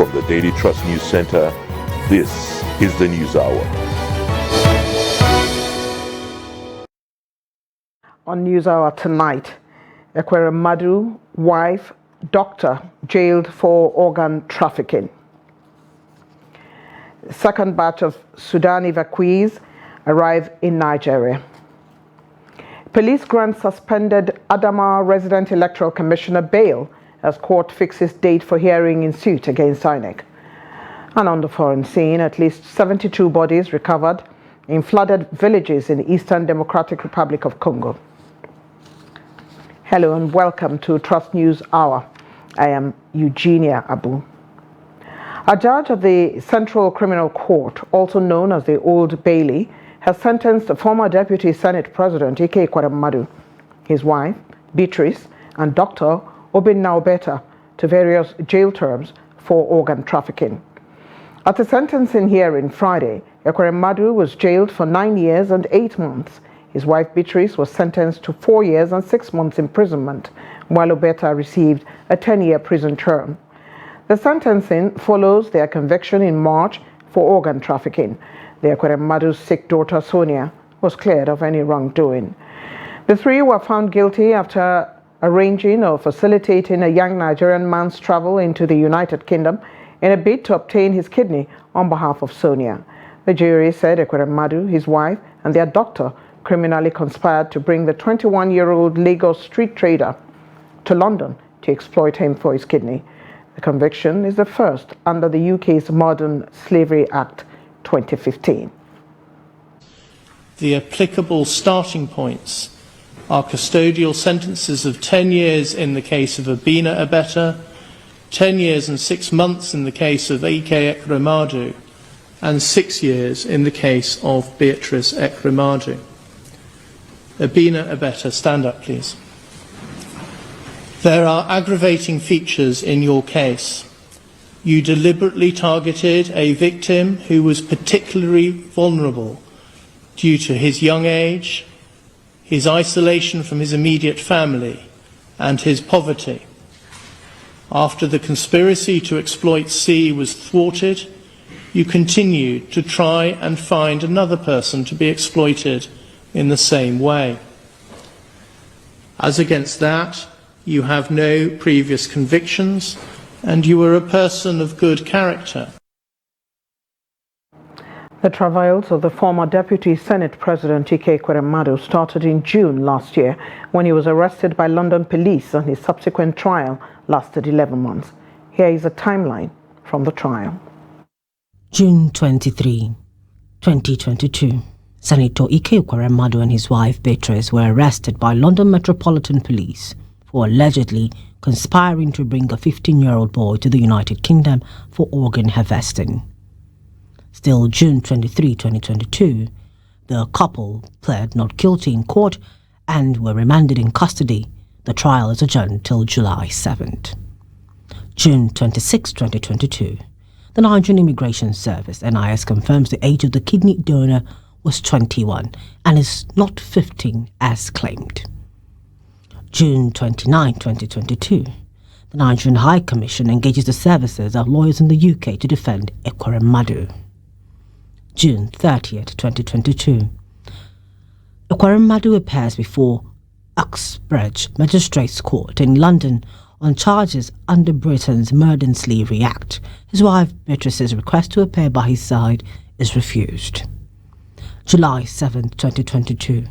From the Daily Trust News Center, this is the News Hour. On News Hour tonight, Ekwere Madu, wife, doctor, jailed for organ trafficking. The second batch of Sudan evacuees arrive in Nigeria. Police grant suspended Adama resident electoral commissioner bail as court fixes date for hearing in suit against INEC. And on the foreign scene, at least 72 bodies recovered in flooded villages in Eastern Democratic Republic of Congo. Hello and welcome to Trust News Hour. I am Eugenia Abu. A judge of the Central Criminal Court, also known as the Old Bailey, has sentenced former Deputy Senate President Ekwere Madu, his wife, Beatrice, and Dr. Obinna Obeta to various jail terms for organ trafficking. At the sentencing hearing Friday, Ekwere Madu was jailed for 9 years and 8 months. His wife Beatrice was sentenced to 4 years and 6 months imprisonment, while Obeta received a 10-year prison term. The sentencing follows their conviction in March for organ trafficking. The Ekwere Madu's sick daughter Sonia was cleared of any wrongdoing. The three were found guilty after arranging or facilitating a young Nigerian man's travel into the United Kingdom in a bid to obtain his kidney on behalf of Sonia. The jury said Ekwere Madu, his wife, and their doctor criminally conspired to bring the 21-year-old Lagos street trader to London to exploit him for his kidney. The conviction is the first under the UK's Modern Slavery Act 2015. The applicable starting points are custodial sentences of 10 years in the case of Obinna Obeta, 10 years and 6 months in the case of Ekwere Madu, and 6 years in the case of Beatrice Ekwere Madu. Obinna Obeta, stand up please. There are aggravating features in your case. You deliberately targeted a victim who was particularly vulnerable due to his young age, his isolation from his immediate family, and his poverty. After the conspiracy to exploit C was thwarted, you continued to try and find another person to be exploited in the same way. As against that, you have no previous convictions, and you were a person of good character. The travails of the former Deputy Senate President Ekwere Madu started in June last year when he was arrested by London police, and his subsequent trial lasted 11 months. Here is a timeline from the trial. June 23, 2022. Senator Ekwere Madu and his wife Beatrice were arrested by London Metropolitan Police for allegedly conspiring to bring a 15-year-old boy to the United Kingdom for organ harvesting. Still June 23, 2022, the couple pled not guilty in court and were remanded in custody. The trial is adjourned till July 7th. June 26, 2022, the Nigerian Immigration Service, NIS, confirms the age of the kidney donor was 21 and is not 15 as claimed. June 29, 2022, the Nigerian High Commission engages the services of lawyers in the UK to defend Ekwere Madu. June 30th, 2022, Ekwere Madu appears before Uxbridge Magistrates Court in London on charges under Britain's Murder and Slavery Act. His wife Beatrice's request to appear by his side is refused. July 7th, 2022,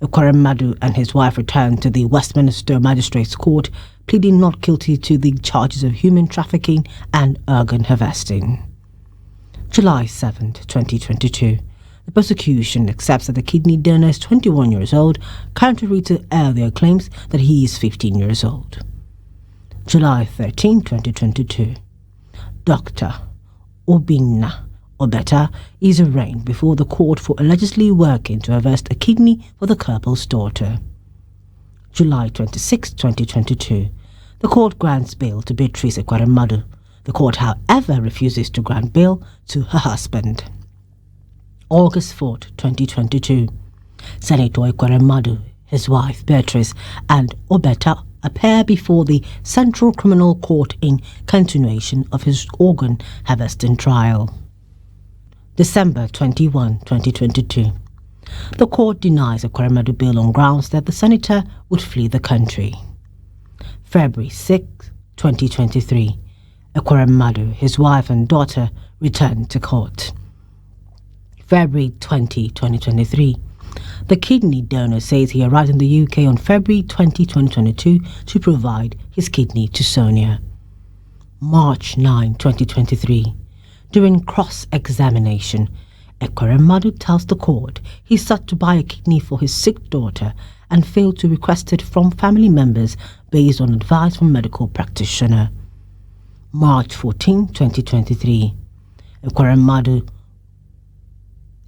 Ekwere Madu and his wife returned to the Westminster Magistrates Court, pleading not guilty to the charges of human trafficking and organ harvesting. July 7th, 2022, the prosecution accepts that the kidney donor is 21 years old, contrary to earlier claims that he is 15 years old. July 13, 2022, Dr. Obinna Obeta is arraigned before the court for allegedly working to harvest a kidney for the couple's daughter. July 26, 2022, the court grants bail to Beatrice Ekwere Madu. The court, however, refuses to grant bail to her husband. August 4, 2022, Senator Ekwere Madu, his wife Beatrice, and Obeta appear before the Central Criminal Court in continuation of his organ harvesting trial. December 21, 2022. The court denies Ekweremadu bail on grounds that the senator would flee the country. February 6, 2023. Ekweremadu, his wife and daughter returned to court. February 20, 2023. The kidney donor says he arrived in the UK on February 20, 2022 to provide his kidney to Sonia. March 9, 2023. During cross-examination, Ekweremadu tells the court he sought to buy a kidney for his sick daughter and failed to request it from family members based on advice from a medical practitioner. March 14, 2023.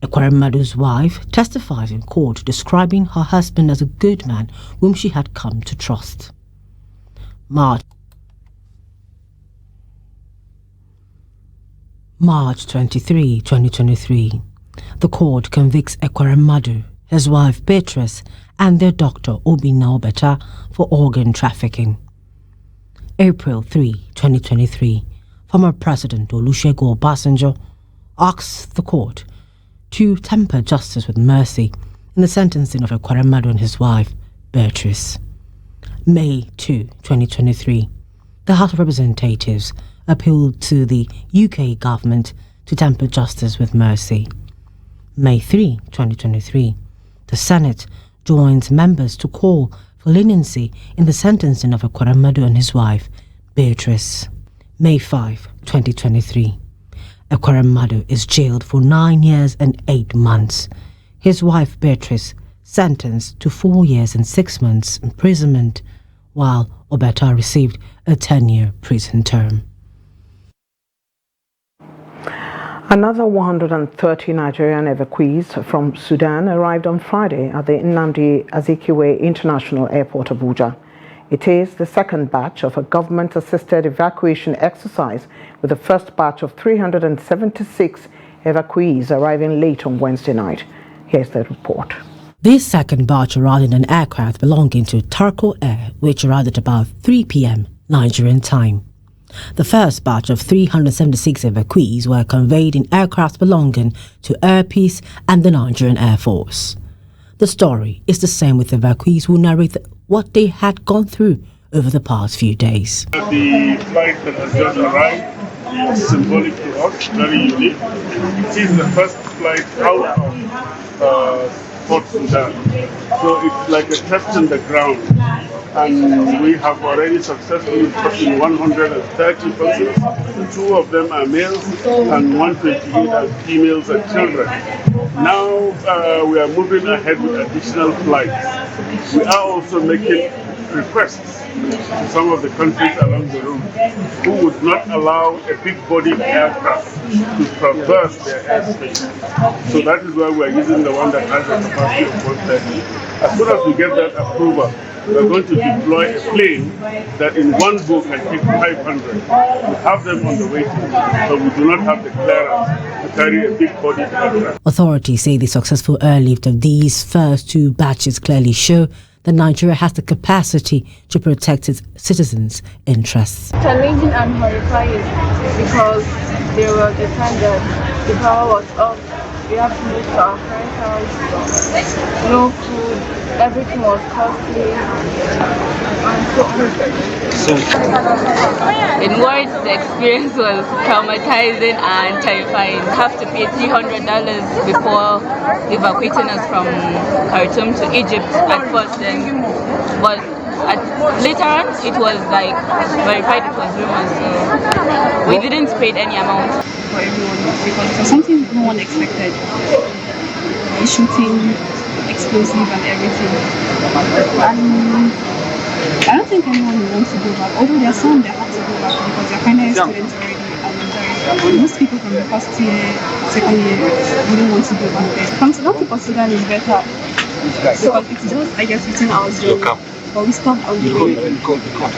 Ekweremadu's wife testifies in court describing her husband as a good man whom she had come to trust. March 23, 2023. The court convicts Ekweremadu, his wife Beatrice, and their doctor Obinna Obeta for organ trafficking. April 3, 2023. Former President Olusegun Obasanjo asks the court to temper justice with mercy in the sentencing of Ekweremadu and his wife Beatrice. May 2, 2023. The House of Representatives appealed to the UK government to temper justice with mercy. May 3, 2023. The Senate joins members to call for leniency in the sentencing of Ekweremadu and his wife, Beatrice. May 5, 2023. Ekweremadu is jailed for 9 years and 8 months. His wife, Beatrice, sentenced to 4 years and 6 months imprisonment, while Obeta received a 10-year prison term. Another 130 Nigerian evacuees from Sudan arrived on Friday at the Nnamdi Azikiwe International Airport, Abuja. It is the second batch of a government-assisted evacuation exercise, with the first batch of 376 evacuees arriving late on Wednesday night. Here's the report. This second batch arrived in an aircraft belonging to Tarko Air, which arrived at about 3 p.m. Nigerian time. The first batch of 376 evacuees were conveyed in aircraft belonging to Air Peace and the Nigerian Air Force. The story is the same with evacuees who narrate what they had gone through over the past few days. The flight that has just arrived is symbolic to us, very unique. It is the first flight out of Port Sudan. So it's like a test on the ground. And we have already successfully taken 130 persons. 2 of them are males and 128 are females and children. Now we are moving ahead with additional flights. We are also making requests to some of the countries along the route who would not allow a big-bodied aircraft to traverse their airspace. So that is why we are using the one that has a capacity of 130. As soon as we get that approval, we are going to deploy a plane that in one go can take 500. We have them on the waiting list, but we do not have the clearance to carry a big-bodied aircraft. Authorities say the successful airlift of these first 2 batches clearly show that Nigeria has the capacity to protect its citizens' interests. Challenging and horrifying because there was a time that the power was off. We have to move to our friend's house. No food, everything was costly. In words, the experience was traumatizing and terrifying. We have to pay $300 before evacuating us from Khartoum to Egypt at first, but later on it was like verified it was rumors, so we didn't pay any amount. For everyone, because it was something no one expected. Shooting, explosive and everything. And I don't think anyone wants to go back, although there are some that have to go back because they're final year students already, and most people from the first year, second year wouldn't want to go back there. Come to Port Sudan is better because it's just, I guess, within our zone. But we stopped on the way,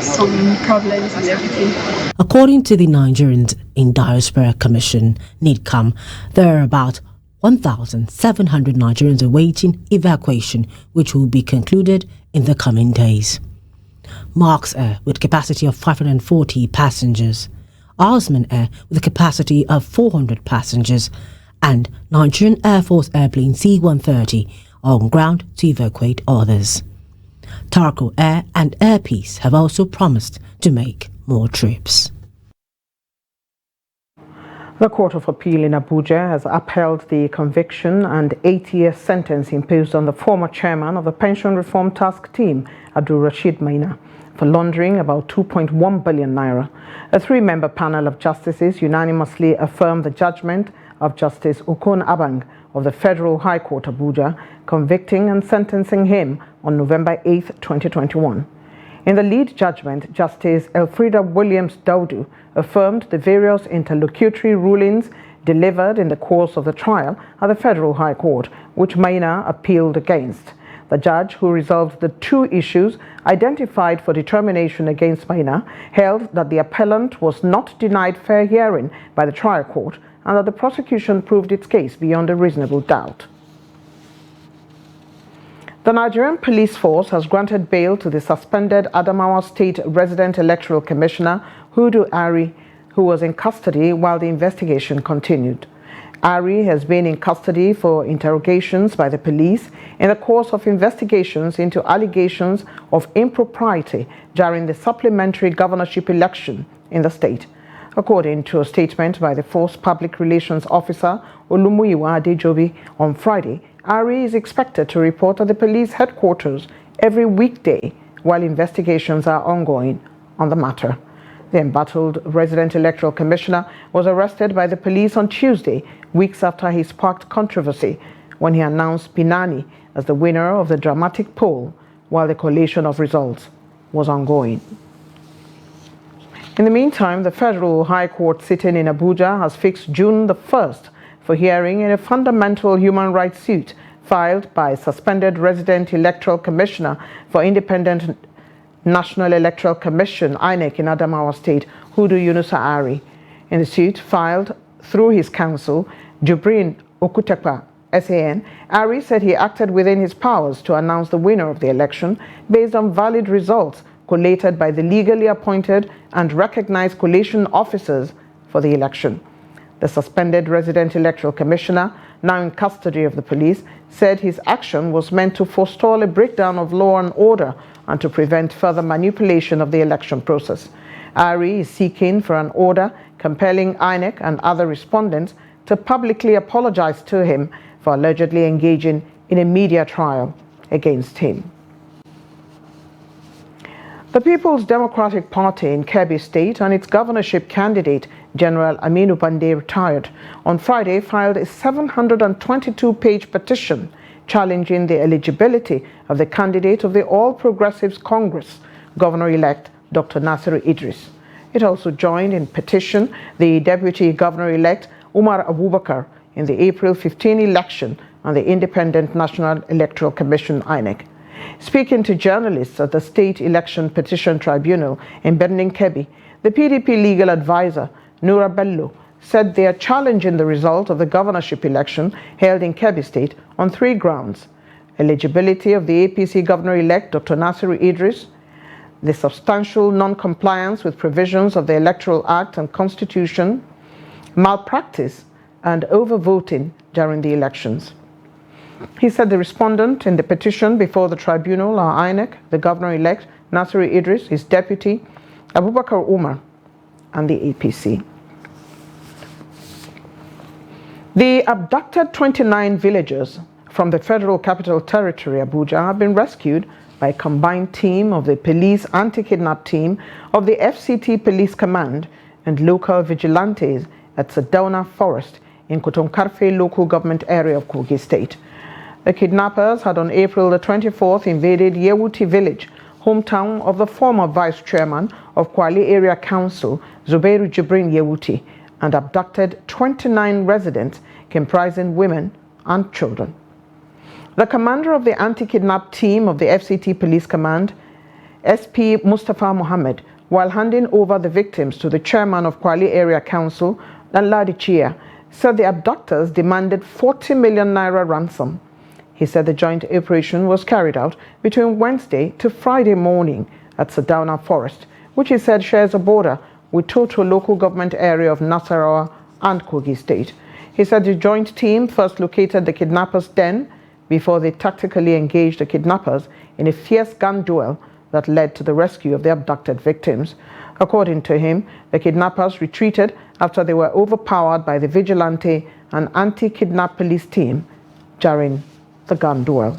some problems and everything. According to the Nigerians in Diaspora Commission, NIDCAM, there are about 1,700 Nigerians awaiting evacuation, which will be concluded in the coming days. Marks Air with a capacity of 540 passengers, Osman Air with a capacity of 400 passengers, and Nigerian Air Force airplane C-130 are on ground to evacuate others. Tarco Air and Air Peace have also promised to make more trips. The Court of Appeal in Abuja has upheld the conviction and 8-year sentence imposed on the former chairman of the Pension Reform Task Team, Abdul Rashid Maina, for laundering about 2.1 billion naira. A 3-member panel of justices unanimously affirmed the judgment of Justice Okon Abang of the Federal High Court Abuja, convicting and sentencing him on November 8, 2021. In the lead judgment, Justice Elfrida Williams Daudu affirmed the various interlocutory rulings delivered in the course of the trial at the Federal High Court, which Maina appealed against. The judge, who resolved the 2 issues identified for determination against Maina, held that the appellant was not denied fair hearing by the trial court and that the prosecution proved its case beyond a reasonable doubt. The Nigerian Police Force has granted bail to the suspended Adamawa State Resident Electoral Commissioner Hudu Ari, who was in custody while the investigation continued. Ari has been in custody for interrogations by the police in the course of investigations into allegations of impropriety during the supplementary governorship election in the state. According to a statement by the Force Public Relations Officer Olumuyiwa Adejobi on Friday, Ari is expected to report at the police headquarters every weekday while investigations are ongoing on the matter. The embattled resident electoral commissioner was arrested by the police on Tuesday, weeks after he sparked controversy when he announced Binani as the winner of the dramatic poll while the collation of results was ongoing. In the meantime, the Federal High Court sitting in Abuja has fixed June the 1st for hearing in a fundamental human rights suit filed by suspended resident electoral commissioner for Independent National Electoral Commission (INEC) in Adamawa State, Hudu Yunusa Ari. In the suit filed through his counsel, Jubrin Okutekpa, SAN, Ari said he acted within his powers to announce the winner of the election based on valid results collated by the legally appointed and recognized collation officers for the election. The suspended resident electoral commissioner, now in custody of the police, said his action was meant to forestall a breakdown of law and order and to prevent further manipulation of the election process. Ari is seeking for an order compelling INEC and other respondents to publicly apologize to him for allegedly engaging in a media trial against him. The People's Democratic Party in Kebbi State and its governorship candidate, General Aminu Bande, retired, on Friday filed a 722-page petition challenging the eligibility of the candidate of the All Progressives Congress, Governor-elect Dr. Nasiru Idris. It also joined in petition the Deputy Governor-elect Umar Abubakar in the April 15 election on the Independent National Electoral Commission (INEC). Speaking to journalists at the State Election Petition Tribunal in Birnin Kebbi, the PDP legal advisor, Noura Bello, said they are challenging the result of the governorship election held in Kebbi State on 3 grounds: eligibility of the APC governor-elect Dr. Nasiru Idris, the substantial non-compliance with provisions of the Electoral Act and Constitution, malpractice, and overvoting during the elections. He said the respondent in the petition before the tribunal are INEC, the governor-elect Nasiru Idris, his deputy, Abubakar Umar, and the APC. The abducted 29 villagers from the Federal Capital Territory, Abuja, have been rescued by a combined team of the Police Anti-Kidnap Team of the FCT Police Command and local vigilantes at Sadauna Forest in Kotonkarfe local government area of Kogi State. The kidnappers had on April the 24th invaded Yewuti village, hometown of the former vice chairman of Kwali Area Council, Zubairu Jibrin Yewuti, and abducted 29 residents comprising women and children. The commander of the anti-kidnap team of the FCT Police Command, SP Mustafa Mohammed, while handing over the victims to the chairman of Kwali Area Council, Ladi Chia, said the abductors demanded 40 million naira ransom. He said the joint operation was carried out between Wednesday to Friday morning at Sadauna Forest, which he said shares a border with Toto local government area of Nasarawa and Kogi State. He said the joint team first located the kidnappers' den before they tactically engaged the kidnappers in a fierce gun duel that led to the rescue of the abducted victims. According to him, the kidnappers retreated after they were overpowered by the vigilante and anti-kidnap police team during the gun duel.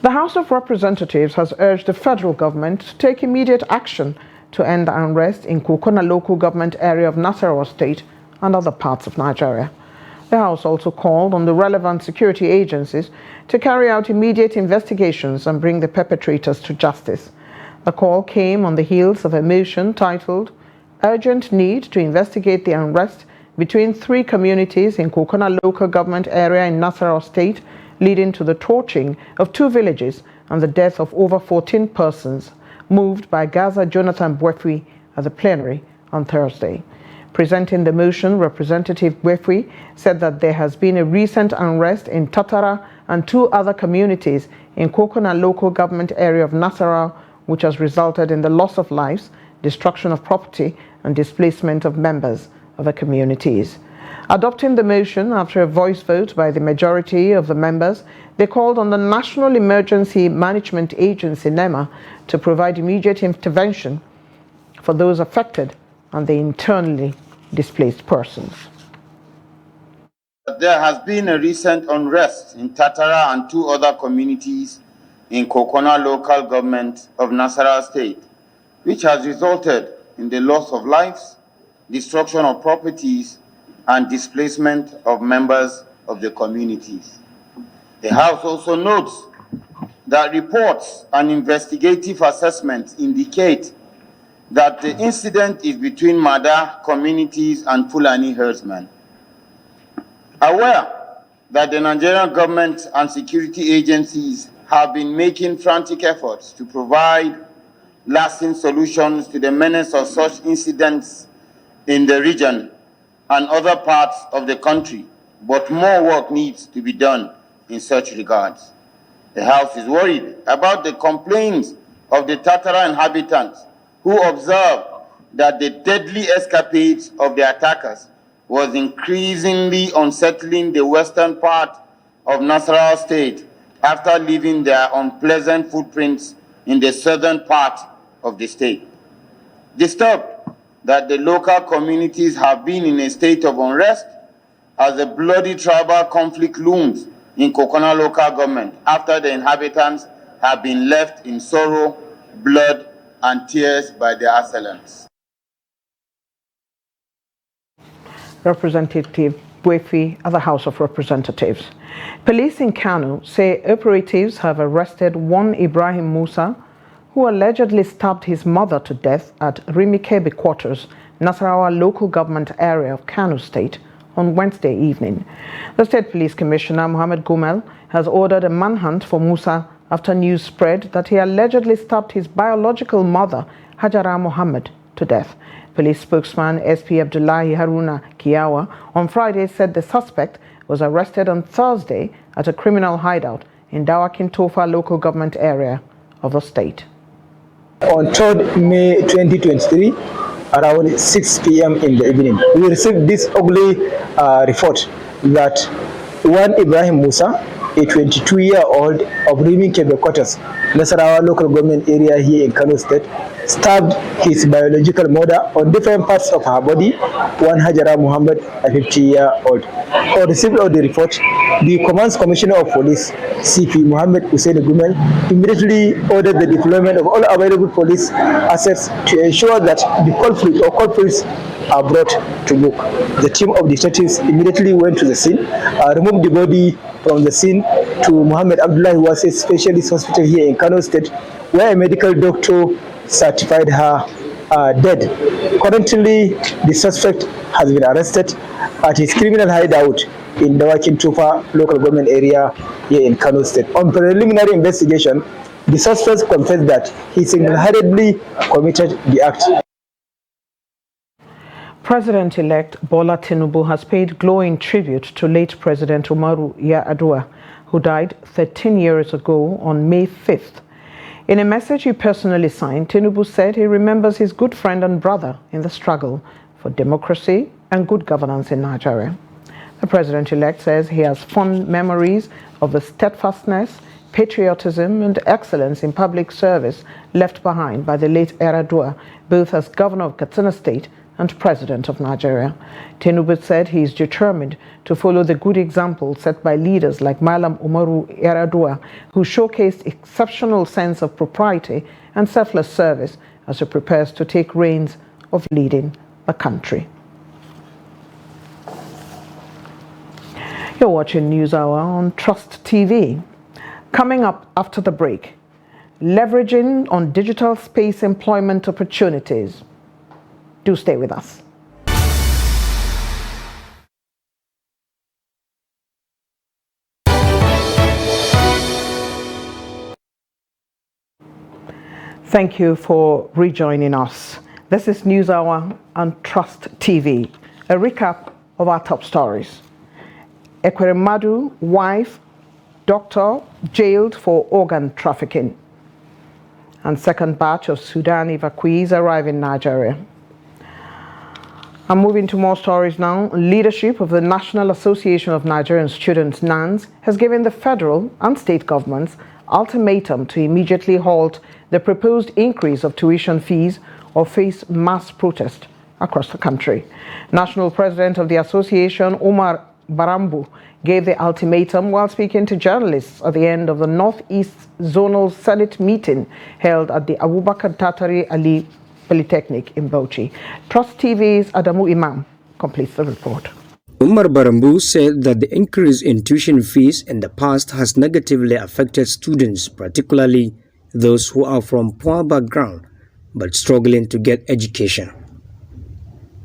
The House of Representatives has urged the federal government to take immediate action to end the unrest in Kokona local government area of Nasarawa State and other parts of Nigeria. The House also called on the relevant security agencies to carry out immediate investigations and bring the perpetrators to justice. The call came on the heels of a motion titled Urgent Need to Investigate the Unrest between three communities in Kokona local government area in Nasarawa State, leading to the torching of two villages and the death of over 14 persons, moved by Gaza Jonathan Bwefwi at the plenary on Thursday. Presenting the motion, Representative Bwefwi said that there has been a recent unrest in Tatara and two other communities in Kokona local government area of Nasarawa, which has resulted in the loss of lives, destruction of property, and displacement of members of the communities. Adopting the motion after a voice vote by the majority of the members, they called on the National Emergency Management Agency, NEMA, to provide immediate intervention for those affected and the internally displaced persons. There has been a recent unrest in Tatara and two other communities in Kokona local government of Nasarawa State, which has resulted in the loss of lives, destruction of properties, and displacement of members of the communities. The House also notes that reports and investigative assessments indicate that the incident is between Mada communities and Fulani herdsmen. Aware that the Nigerian government and security agencies have been making frantic efforts to provide lasting solutions to the menace of such incidents in the region and other parts of the country, but more work needs to be done in such regards. The House is worried about the complaints of the Tatara inhabitants who observed that the deadly escapades of the attackers was increasingly unsettling the western part of Nasarawa State after leaving their unpleasant footprints in the southern part of the state. Disturbed that the local communities have been in a state of unrest as a bloody tribal conflict looms in Kokona local government after the inhabitants have been left in sorrow, blood, and tears by their assailants. Representative Bwefwi at the House of Representatives. Police in Kano say operatives have arrested one Ibrahim Musa, who allegedly stabbed his mother to death at Rimikebe Quarters, Nasarawa local government area of Kano State, on Wednesday evening. The State Police Commissioner, Mohammed Gumel, has ordered a manhunt for Musa after news spread that he allegedly stabbed his biological mother, Hajara Mohammed, to death. Police spokesman SP Abdullahi Haruna Kiawa on Friday said the suspect was arrested on Thursday at a criminal hideout in Dawakin Tofa local government area of the state. On 3rd May 2023, around 6 p.m. in the evening, we received this ugly report that one Ibrahim Musa, a 22-year-old of Rimi Kebe Quarters, Nasarawa local government area here in Kano State, stabbed his biological mother on different parts of her body, one Hajara Muhammad, a 50-year-old. On receipt of the report, the Command Commissioner of Police, CP Mohammed Hussein Gumel, immediately ordered the deployment of all available police assets to ensure that the culprit or culprits are brought to book. The team of detectives immediately went to the scene, removed the body from the scene to Muhammad Abdullah, who was a specialist hospital here in Kano State, where a medical doctor certified her dead. Currently, the suspect has been arrested at his criminal hideout in Dawakin Tufa local government area here in Kano State. On preliminary investigation, the suspect confessed that he single-handedly committed the act. President-elect Bola Tinubu has paid glowing tribute to late President Umaru Yar'Adua, who died 13 years ago on May 5th. In a message he personally signed, Tinubu said he remembers his good friend and brother in the struggle for democracy and good governance in Nigeria. The president-elect says he has fond memories of the steadfastness, patriotism and excellence in public service left behind by the late Yar'Adua, both as governor of Katsina State and president of Nigeria. Tinubu said he is determined to follow the good example set by leaders like Malam Umaru Yar'Adua, who showcased exceptional sense of propriety and selfless service as he prepares to take reins of leading the country. You're watching News Hour on Trust TV. Coming up after the break, leveraging on digital space employment opportunities. Do stay with us. Thank you for rejoining us. This is News Hour on Trust TV. A recap of our top stories. Ekweremadu, wife, doctor, jailed for organ trafficking. And second batch of Sudan evacuees arrive in Nigeria. I'm moving to more stories now. Leadership of the National Association of Nigerian Students, NANS, has given the federal and state governments ultimatum to immediately halt the proposed increase of tuition fees or face mass protest across the country. National President of the association, Umar Barambu, gave the ultimatum while speaking to journalists at the end of the Northeast Zonal Senate meeting held at the Abubakar Tatari Ali Polytechnic in Bauchi. Trust TV's Adamu Imam completes the report. Umar Barambu said that the increase in tuition fees in the past has negatively affected students, particularly those who are from poor background but struggling to get education.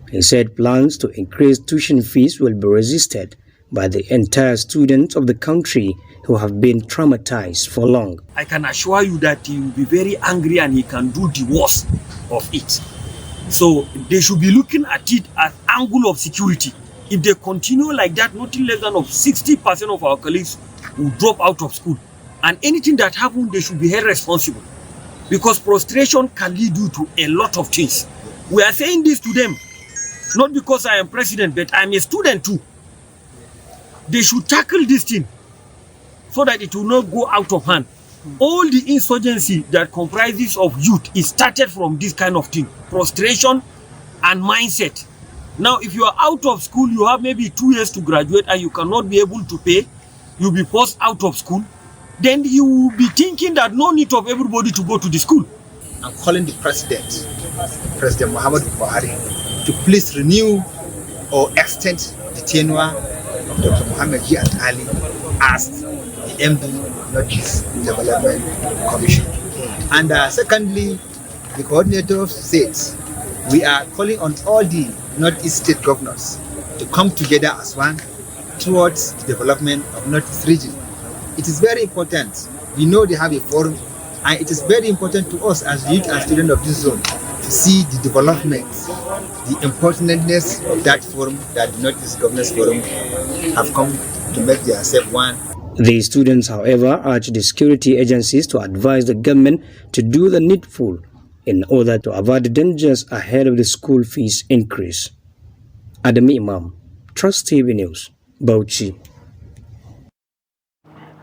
He said plans to increase tuition fees will be resisted by the entire students of the country who have been traumatized for long. I can assure you that he will be very angry and he can do the worst of it. So they should be looking at it as angle of security. If they continue like that, nothing less than of 60% of our colleagues will drop out of school. And anything that happens, they should be held responsible. Because frustration can lead you to a lot of things. We are saying this to them, not because I am president, but I'm a student too. They should tackle this thing so that it will not go out of hand. All the insurgency that comprises of youth is started from this kind of thing, frustration and mindset. Now, if you are out of school, you have maybe 2 years to graduate and you cannot be able to pay, you'll be forced out of school, then you will be thinking that no need of everybody to go to the school. I'm calling the President Muhammadu Buhari, to please renew or extend the tenure of Dr. Muhammad Jiyad Ali as the MD, Northeast Development Commission. And secondly, the coordinator says we are calling on all the Northeast state governors to come together as one towards the development of Northeast region. It is very important. We know they have a forum, and it is very important to us as youth and students of this zone to see the development, the importantness of that forum, that the Northeast Governors Forum have come to make themselves one. The students, however, urged the security agencies to advise the government to do the needful in order to avoid the dangers ahead of the school fees increase. Adam Imam, Trust TV News, Bauchi.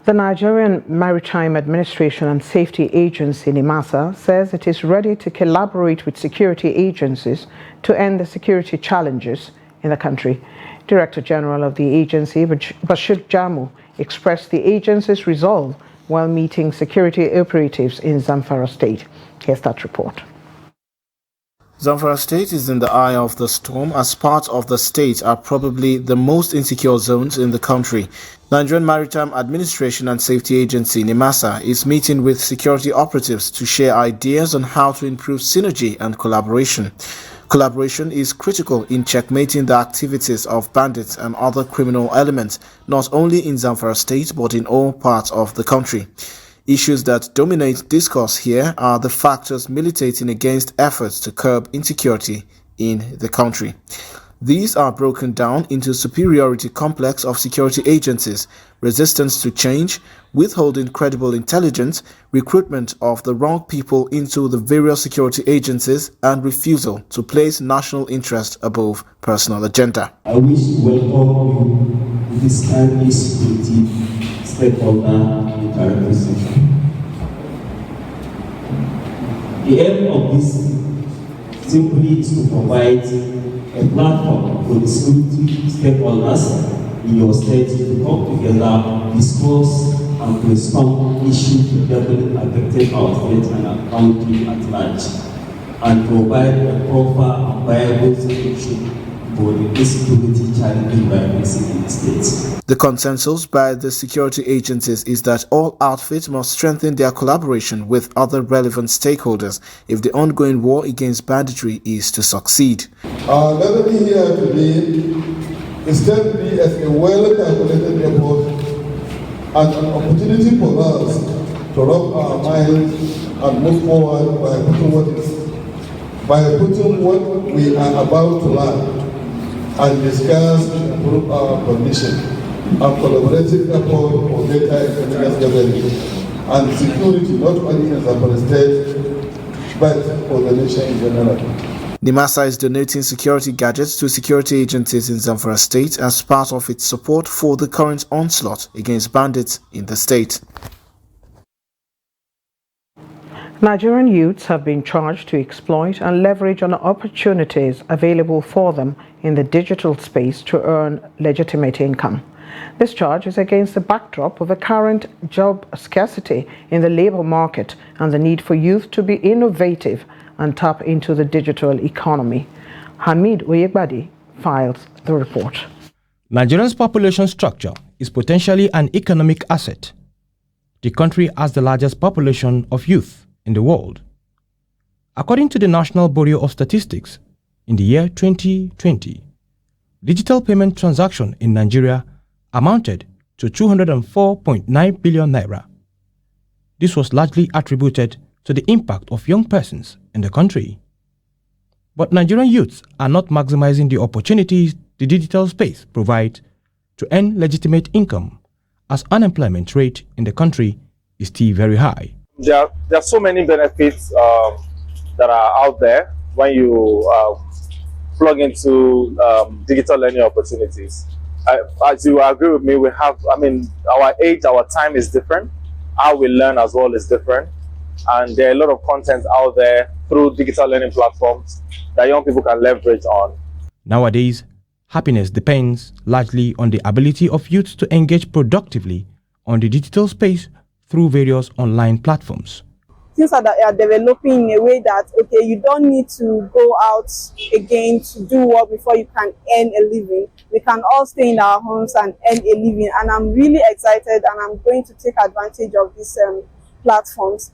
The Nigerian Maritime Administration and Safety Agency, NIMASA, says it is ready to collaborate with security agencies to end the security challenges in the country. Director General of the agency, Bashir Jamu, expressed the agency's resolve while meeting security operatives in Zamfara State. Here's that report. Zamfara State is in the eye of the storm, as parts of the state are probably the most insecure zones in the country. Nigerian Maritime Administration and Safety Agency, NIMASA, is meeting with security operatives to share ideas on how to improve synergy and collaboration. Collaboration is critical in checkmating the activities of bandits and other criminal elements, not only in Zamfara State but in all parts of the country. Issues that dominate discourse here are the factors militating against efforts to curb insecurity in the country. These are broken down into superiority complex of security agencies, resistance to change, withholding credible intelligence, recruitment of the wrong people into the various security agencies, and refusal to place national interest above personal agenda. I wish to welcome you to this timely security stakeholder interaction. The aim of this simply is to provide a platform for the security stakeholders in your state to come together, discuss, and to respond to issues that affect our state and our country at large, and provide a proper and viable solution for the insecurity challenges we are facing in the state. The consensus by the security agencies is that all outfits must strengthen their collaboration with other relevant stakeholders if the ongoing war against banditry is to succeed. Our gathering here today is simply as a well-calculated effort and an opportunity for us to rub our minds and move forward by putting what we are about to learn and discuss to improve our condition and collaborative effort for data intelligence gathering and security not only in Zamfara State but for the nation in general. NIMASA is donating security gadgets to security agencies in Zamfara State as part of its support for the current onslaught against bandits in the state. Nigerian youths have been charged to exploit and leverage on opportunities available for them in the digital space to earn legitimate income. This charge is against the backdrop of a current job scarcity in the labor market and the need for youth to be innovative and tap into the digital economy. Hamid Oyegbadi files the report. Nigeria's population structure is potentially an economic asset. The country has the largest population of youth in the world. According to the National Bureau of Statistics, in the year 2020, digital payment transactions in Nigeria amounted to 204.9 billion naira. This was largely attributed to the impact of young persons in the country. But Nigerian youths are not maximizing the opportunities the digital space provides to earn legitimate income, as unemployment rate in the country is still very high. There are so many benefits that are out there when you plug into digital learning opportunities. As you agree with me, we have, our age, our time is different. How we learn as well is different. And there are a lot of content out there through digital learning platforms that young people can leverage on. Nowadays, happiness depends largely on the ability of youths to engage productively on the digital space through various online platforms. Things are developing in a way that, okay, you don't need to go out again to do work before you can earn a living. We can all stay in our homes and earn a living. And I'm really excited, and I'm going to take advantage of these platforms.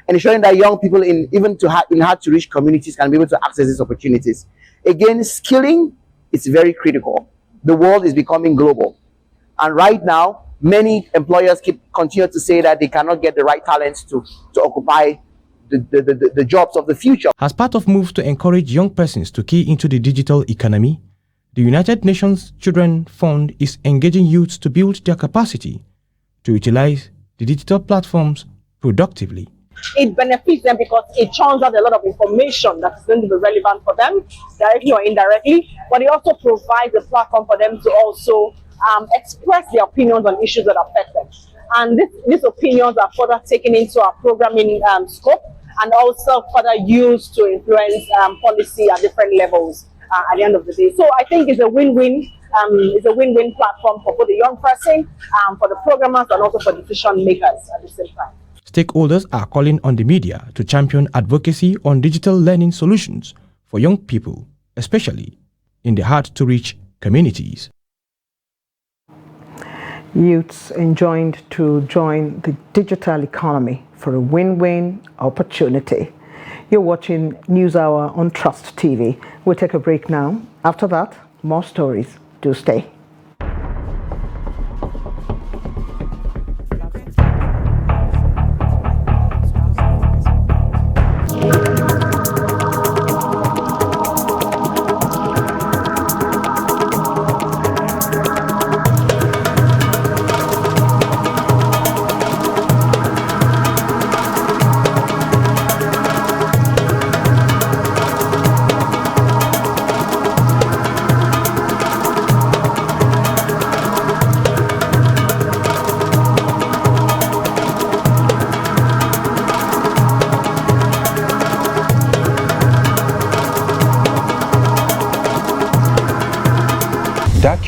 And ensuring that young people in hard-to-reach communities can be able to access these opportunities. Again, skilling is very critical. The world is becoming global. And right now, many employers continue to say that they cannot get the right talents to occupy the jobs of the future. As part of moves to encourage young persons to key into the digital economy, the United Nations Children Fund is engaging youths to build their capacity to utilize the digital platforms productively. It benefits them because it churns out a lot of information that's going to be relevant for them, directly or indirectly, but it also provides a platform for them to also express their opinions on issues that affect them. And these opinions are further taken into our programming scope and also further used to influence policy at different levels at the end of the day. So I think it's a win-win. It's a win-win platform for both the young person, for the programmers, and also for decision makers at the same time. Stakeholders are calling on the media to champion advocacy on digital learning solutions for young people, especially in the hard-to-reach communities. Youths enjoined to join the digital economy for a win-win opportunity. You're watching NewsHour on Trust TV. We'll take a break now. After that, more stories. Do stay.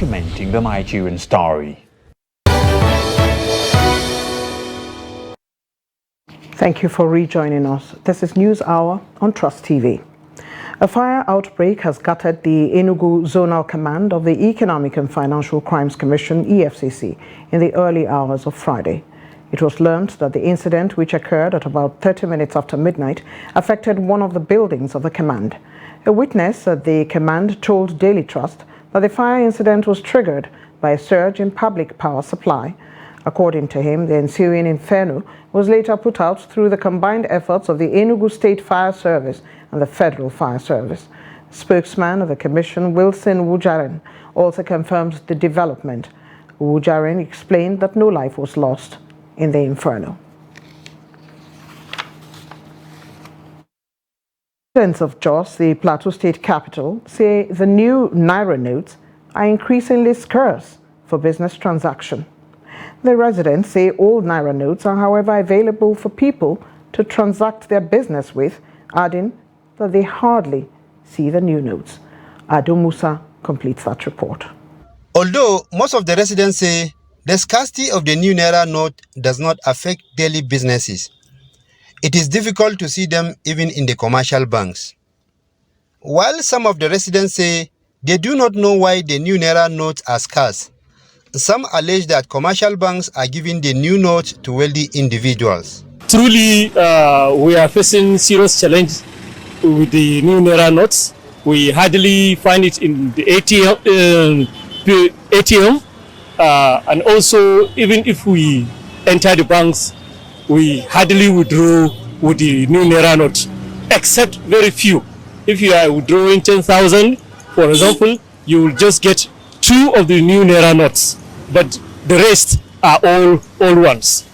documenting the Nigerian story. Thank you for rejoining us. This is News Hour on Trust TV. A fire outbreak has gutted the Enugu Zonal Command of the Economic and Financial Crimes Commission, EFCC, in the early hours of Friday. It was learned that the incident, which occurred at about 30 minutes after midnight, affected one of the buildings of the command. A witness at the command told Daily Trust that the fire incident was triggered by a surge in public power supply. According to him, the ensuing inferno was later put out through the combined efforts of the Enugu State Fire Service and the Federal Fire Service. Spokesman of the Commission, Wilson Wujaren, also confirmed the development. Wujaren explained that no life was lost in the inferno. Residents of Jos, the Plateau State capital, say the new Naira notes are increasingly scarce for business transaction. The residents say old Naira notes are, however, available for people to transact their business with, adding that they hardly see the new notes. Ado Musa completes that report. Although most of the residents say the scarcity of the new Naira note does not affect daily businesses, it is difficult to see them even in the commercial banks. While some of the residents say they do not know why the new Naira notes are scarce, some allege that commercial banks are giving the new note to wealthy individuals. Truly, we are facing serious challenge with the new Naira notes. We hardly find it in the ATM, and also even if we enter the banks, we hardly withdraw with the new Naira note, except very few. If you are withdrawing 10,000, for example, you will just get 2 of the new Naira notes, but the rest are all old ones.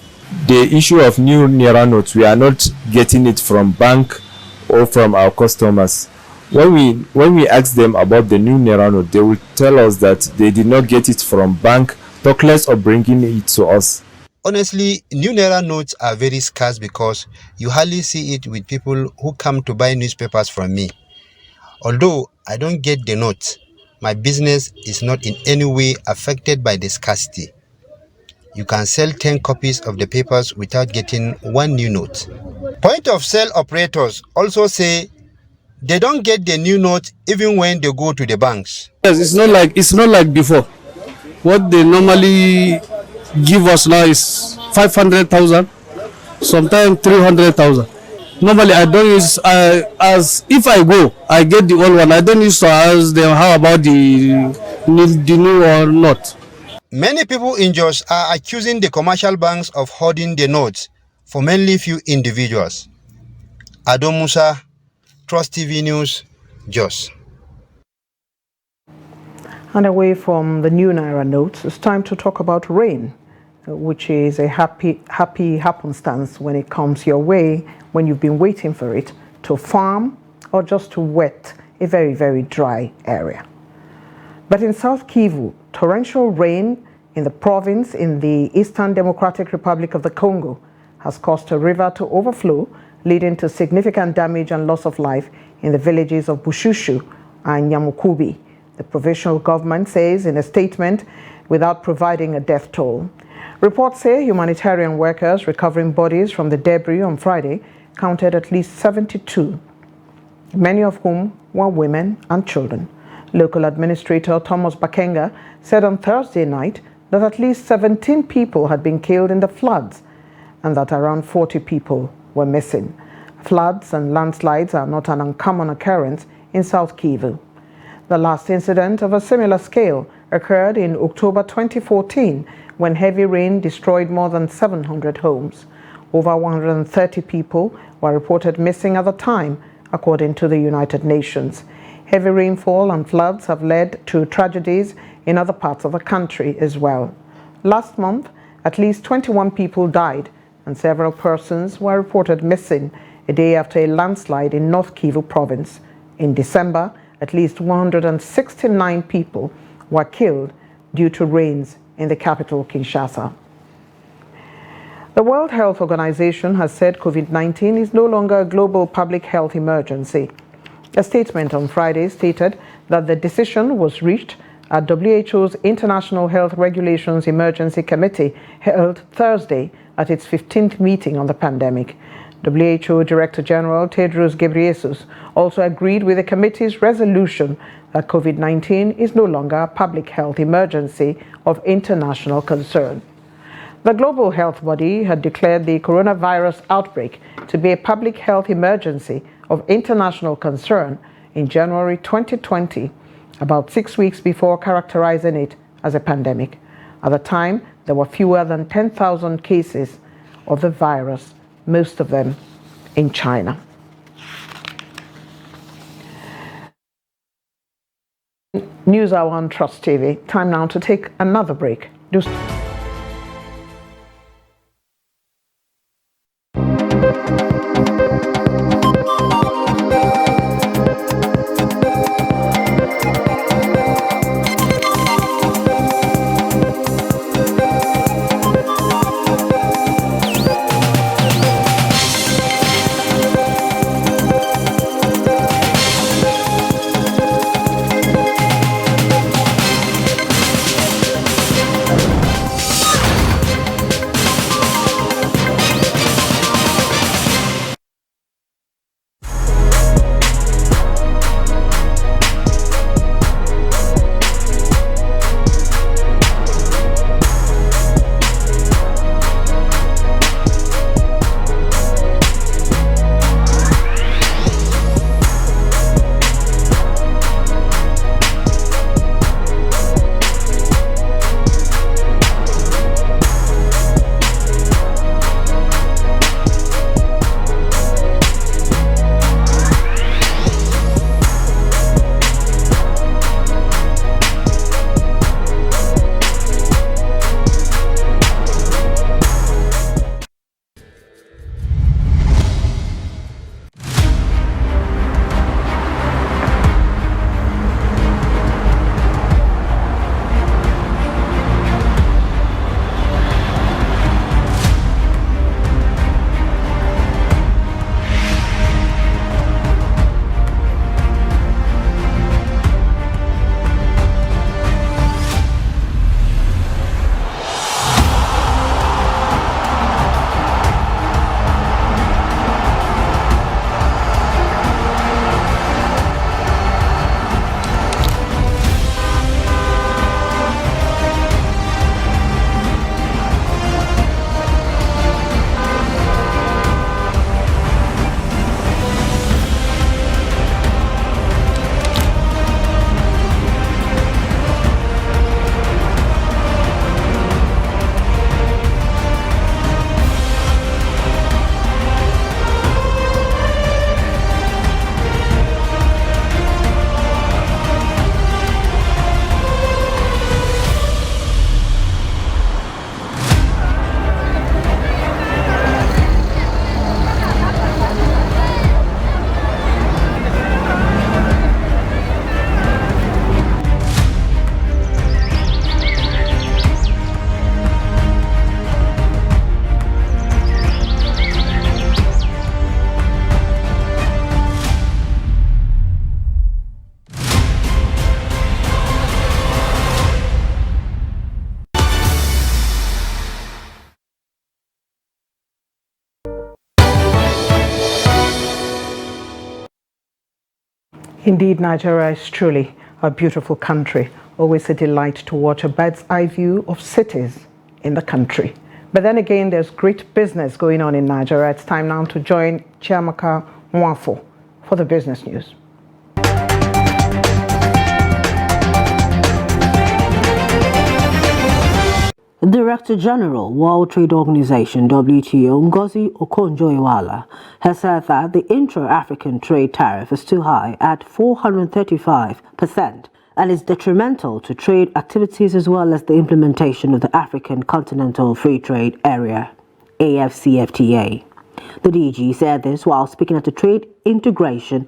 The issue of new Naira notes, we are not getting it from bank or from our customers. When we ask them about the new Naira note, they will tell us that they did not get it from bank, talk less of bringing it to us. Honestly, new Naira notes are very scarce because you hardly see it with people who come to buy newspapers from me. Although I don't get the note, my business is not in any way affected by the scarcity. You can sell 10 copies of the papers without getting 1 new note. Point of sale operators also say they don't get the new note even when they go to the banks. Yes, it's not like before. What they normally give us now is 500,000, sometimes 300,000. Normally, I don't use as if I go, I get the old one. I don't use to ask them how about the new or not. Many people in Jos are accusing the commercial banks of hoarding the notes for mainly few individuals. Ado Musa, Trust TV News, Jos. And away from the new Naira notes, it's time to talk about rain, which is a happy happenstance when it comes your way, when you've been waiting for it to farm or just to wet a very, very dry area. But in South Kivu, torrential rain in the province in the Eastern Democratic Republic of the Congo has caused a river to overflow, leading to significant damage and loss of life in the villages of Bushushu and Nyamukubi. The provincial government says in a statement without providing a death toll. Reports say humanitarian workers recovering bodies from the debris on Friday counted at least 72, many of whom were women and children. Local Administrator Thomas Bakenga said on Thursday night that at least 17 people had been killed in the floods and that around 40 people were missing. Floods and landslides are not an uncommon occurrence in South Kivu. The last incident of a similar scale occurred in October 2014 when heavy rain destroyed more than 700 homes. Over 130 people were reported missing at the time, according to the United Nations. Heavy rainfall and floods have led to tragedies in other parts of the country as well. Last month, at least 21 people died and several persons were reported missing a day after a landslide in North Kivu province. In December, at least 169 people were killed due to rains in the capital, Kinshasa. The World Health Organization has said COVID-19 is no longer a global public health emergency. A statement on Friday stated that the decision was reached at WHO's International Health Regulations Emergency Committee held Thursday at its 15th meeting on the pandemic. WHO Director General Tedros Ghebreyesus also agreed with the committee's resolution that COVID-19 is no longer a public health emergency of international concern. The global health body had declared the coronavirus outbreak to be a public health emergency of international concern in January 2020, about 6 weeks before characterizing it as a pandemic. At the time, there were fewer than 10,000 cases of the virus, most of them in China. News Hour on Trust TV. Time now to take another break. Indeed, Nigeria is truly a beautiful country. Always a delight to watch a bird's eye view of cities in the country. But then again, there's great business going on in Nigeria. It's time now to join Chiamaka Mwafo for the business news. Director General, World Trade Organization WTO, Ngozi Okonjo-Iweala, has said that the intra-African trade tariff is too high at 435% and is detrimental to trade activities as well as the implementation of the African Continental Free Trade Area, AFCFTA. The DG said this while speaking at a trade integration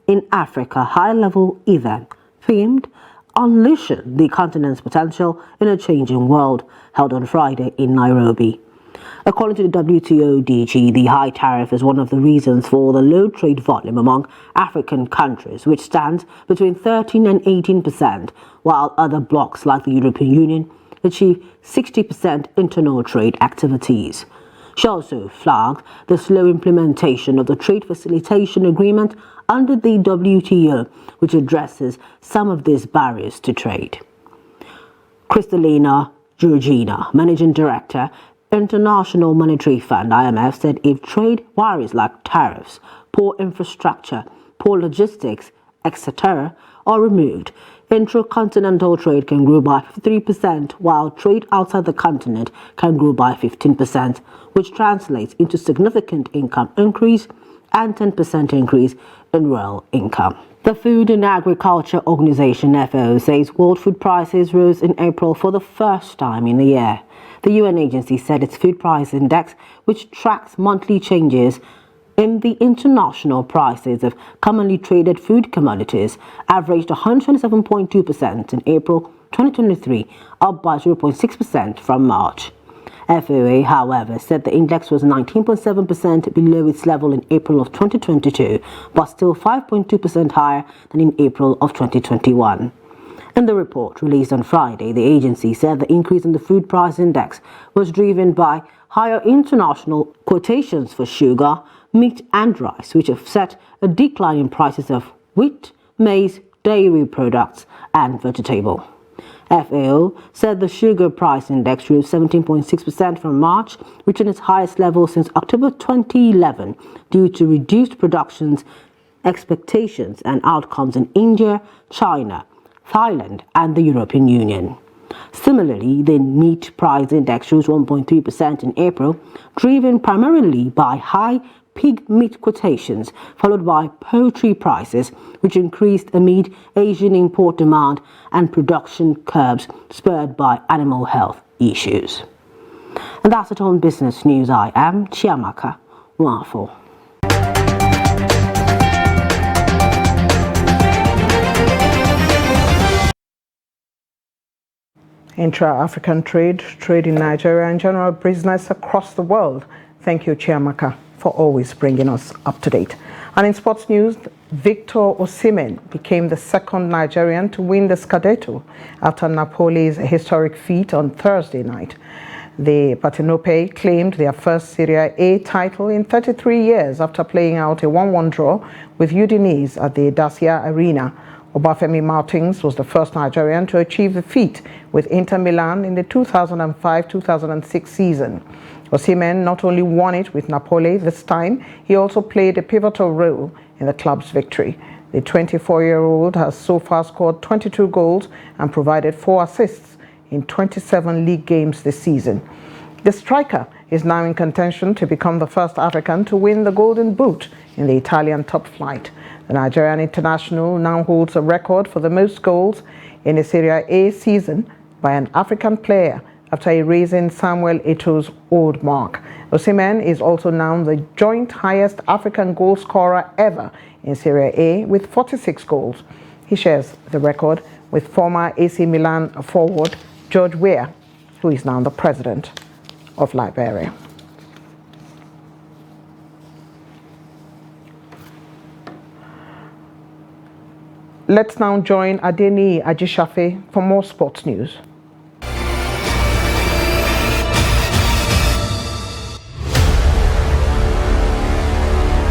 in Africa high-level event themed Unleashing the Continent's Potential in a Changing World, held on Friday in Nairobi. According to the WTO DG, the high tariff is one of the reasons for the low trade volume among African countries, which stands between 13 and 18%, while other blocs like the European Union achieve 60% internal trade activities. She also flagged the slow implementation of the Trade Facilitation Agreement under the WTO, which addresses some of these barriers to trade. Kristalina Georgina, Managing Director, International Monetary Fund (IMF), said if trade barriers like tariffs, poor infrastructure, poor logistics, etc. are removed, intracontinental trade can grow by 53%, while trade outside the continent can grow by 15%, which translates into significant income increase and 10% increase in real income. The Food and Agriculture Organization (FAO) says world food prices rose in April for the first time in a year. The UN agency said its food price index, which tracks monthly changes in the international prices of commonly traded food commodities, averaged 107.2% in April 2023, up by 0.6% from March. FAO, however, said the index was 19.7% below its level in April of 2022, but still 5.2% higher than in April of 2021. In the report released on Friday, the agency said the increase in the food price index was driven by higher international quotations for sugar, meat and rice, which offset a decline in prices of wheat, maize, dairy products and vegetable. FAO said the sugar price index rose 17.6% from March, reaching its highest level since October 2011 due to reduced productions, expectations and outcomes in India, China, Thailand and the European Union. Similarly, the meat price index rose 1.3% in April, driven primarily by high pig meat quotations, followed by poultry prices, which increased amid Asian import demand and production curbs spurred by animal health issues. And that's it on Business News. I am Chiamaka Nwafo. Intra-African trade in Nigeria and general business across the world. Thank you, Chiamaka, for always bringing us up to date. And in sports news, Victor Osimhen became the second Nigerian to win the Scudetto after Napoli's historic feat on Thursday night. The Partenope claimed their first Serie A title in 33 years after playing out a 1-1 draw with Udinese at the Dacia Arena. Obafemi Martins was the first Nigerian to achieve the feat with Inter Milan in the 2005-2006 season. Osimhen not only won it with Napoli this time, he also played a pivotal role in the club's victory. The 24-year-old has so far scored 22 goals and provided 4 assists in 27 league games this season. The striker is now in contention to become the first African to win the Golden Boot in the Italian top flight. The Nigerian international now holds a record for the most goals in a Serie A season by an African player after erasing Samuel Eto'o's old mark. Osimhen is also now the joint highest African goal scorer ever in Serie A with 46 goals. He shares the record with former AC Milan forward George Weah, who is now the president of Liberia. Let's now join Adeni Ajishafe for more sports news.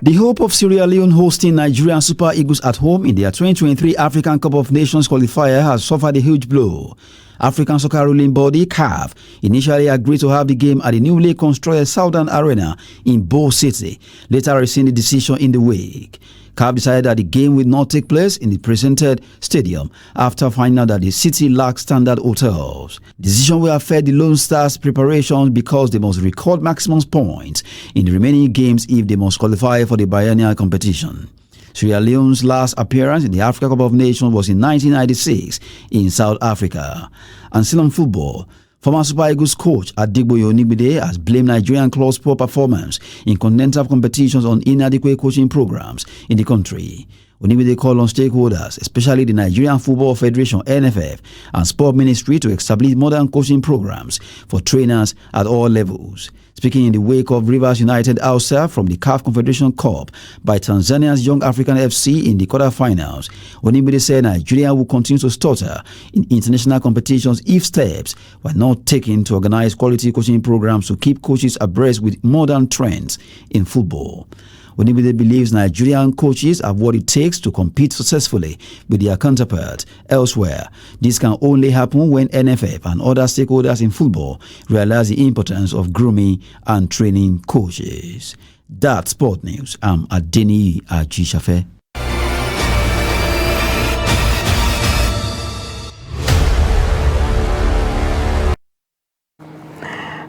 The hope of Sierra Leone hosting Nigerian Super Eagles at home in their 2023 African Cup of Nations qualifier has suffered a huge blow. African soccer ruling body CAF initially agreed to have the game at the newly constructed Southern Arena in Bo City, later rescinding the decision in the wake. CAF decided that the game would not take place in the presented stadium after finding out that the city lacks standard hotels. The decision will affect the Lone Stars' preparations because they must record maximum points in the remaining games if they must qualify for the biennial competition. Sierra Leone's last appearance in the Africa Cup of Nations was in 1996 in South Africa. And still on football, former Super Eagles coach Adigboyo Onigbide has blamed Nigerian club's poor performance in continental competitions on inadequate coaching programs in the country. Onibide called on stakeholders, especially the Nigerian Football Federation (NFF) and Sport Ministry, to establish modern coaching programs for trainers at all levels. Speaking in the wake of Rivers United outside from the CAF Confederation Cup by Tanzania's Young African FC in the quarterfinals, Onibide said Nigeria will continue to stutter in international competitions if steps were not taken to organize quality coaching programs to keep coaches abreast with modern trends in football. Onibide believes Nigerian coaches have what it takes to compete successfully with their counterparts elsewhere. This can only happen when NFF and other stakeholders in football realize the importance of grooming and training coaches. That's Sport News. I'm Adeni Ajishafe.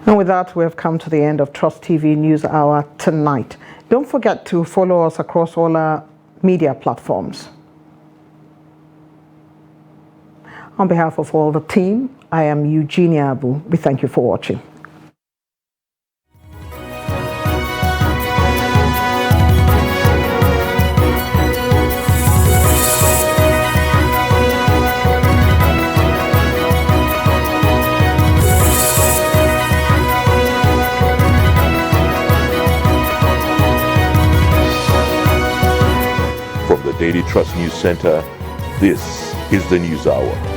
And with that, we have come to the end of Trust TV News Hour tonight. Don't forget to follow us across all our media platforms. On behalf of all the team, I am Eugenia Abu. We thank you for watching. From the Daily Trust News Center, this is the News Hour.